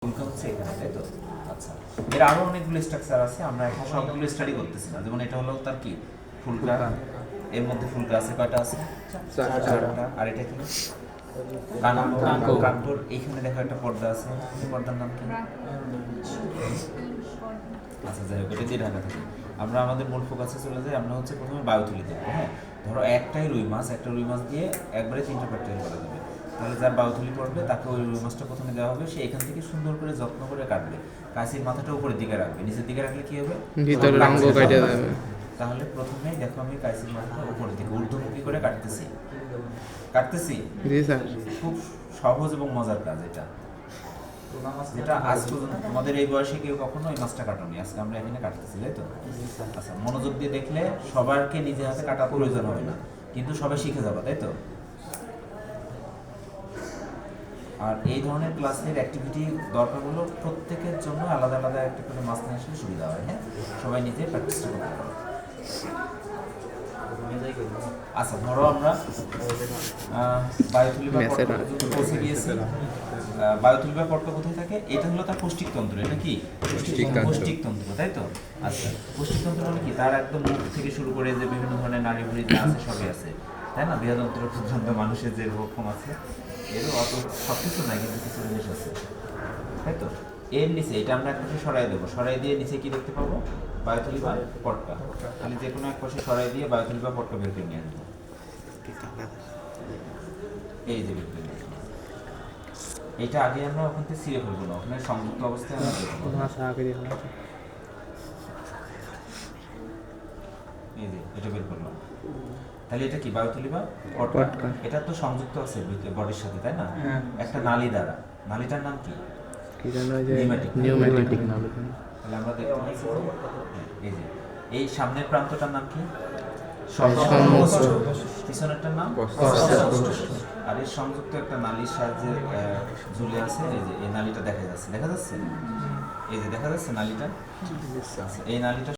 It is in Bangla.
ভূমিকা হচ্ছে এখানে, তাই তো? আচ্ছা, এর আরো অনেকগুলো স্ট্রাকচার আছে, আমরা এখন সবগুলো স্টাডি করতেছি না। যেমন এটা হলো তার কি ফুলকা, এর মধ্যে ফুলকা আছে কয়টা আছে? চারটা। আর এটা কি কান্তর। এইখানে দেখো একটা পর্দা আছে, এই পর্দার নাম কি? আচ্ছা, যাই হোক, এটা দিয়ে ঢাকা থাকে। আমরা আমাদের মূল ফোকাসে চলে যাই। আমরা হচ্ছে প্রথমে বায়ুথলি দেখবো। হ্যাঁ, ধরো একটা রুই মাছ দিয়ে একবারে 3টা প্র্যাকটিক্যাল করা যাবে। তাহলে যার বায়ুথলি পড়বে তাকে ওই রুই মাছটা প্রথমে দেওয়া হবে, সে এখান থেকে সুন্দর করে যত্ন করে কাটবে। কাশির মাথাটা উপরের দিকে রাখবে, নিচের দিকে রাখলে কি হবে? ভিতরের অঙ্গ কেটে যাবে। তাহলে প্রথমেই দেখো আমি কাশির মাথাটা উপরের দিকে ঊর্ধ্বমুখী করে কাটতেছি। জি স্যার। খুব সহজ এবং মজার কাজ এটা, যেটা আজ পর্যন্ত তোমাদের এই বয়সে কেউ কখনো এই মাছটা কাটনি। আজকে আমরা এখানে কাটতেছি, তাই তো? আচ্ছা, মনোযোগ দিয়ে দেখলে সবারকে নিজে হাতে কাটার প্রয়োজন হবে না, কিন্তু সবাই শিখে যাবে, তাই তো? আর এই ধরনের ক্লাসের অ্যাক্টিভিটি দরকার হলো প্রত্যেকের জন্য আলাদা আলাদা একটা করে মাছ নিয়ে আসলে সুবিধা হয়। হ্যাঁ, সবাই নিজে প্র্যাকটিসটা করতে পারে। আচ্ছা, ধরো আমরা বায়ুথলি বা পট্ট পৌঁছে গিয়েছি। বায়ুথলি বা পট্ট কোথায় থাকে? এটা হলো তার পৌষ্টিকতন্ত্র। এটা কি পৌষ্টিকতন্ত্র, তাই তো? আচ্ছা, পৌষ্টিকতন্ত্র মানে কি? তার একদম মুখ থেকে শুরু করে যে বিভিন্ন ধরনের নাড়িভুড়ি যা আছে সবই আছে, তাই না? বৃহদন্ত্র পর্যন্ত মানুষের যে রকম আছে, এরও অত সব কিছু নাই, কিন্তু কিছু জিনিস আছে, তাই তো? এর নিচে এটা আমরা এক পাশে সরাই দেবো, সরাই দিয়ে নিচে কি দেখতে পাবো? বায়ুথলি বা পট্টা। তাহলে যে কোনো এক পাশে সরাই দিয়ে বায়ুথলি বা পট্টা বের করে নিয়ে আসবো। এই যে বের করে নিয়ে আসবো। এটা আগে আমরা ওখান থেকে ছিঁড়ে ফেলবো না, ওখানে সংযুক্ত অবস্থায় আমরা দেখবো। এই যে এটা বের করলাম। তাহলে এটা কি বায়ুথলি বা পট্টা? এটা তো সংযুক্ত আছে বডির সাথে, তাই না? একটা নালী দ্বারা। নালীটার নাম কি? নিউম্যাটিক নালী। তাহলে আমরা দেখতে পাচ্ছি এই যে এই সামনের প্রান্তটার নাম কি? পিছনেরটার নাম। আর এর সংযুক্ত একটা নালীর সাহায্যে ঝুলে আছে। এই যে এই নালীটা দেখা যাচ্ছে, এই যে দেখা যাচ্ছে নালীটা। এই নালীটা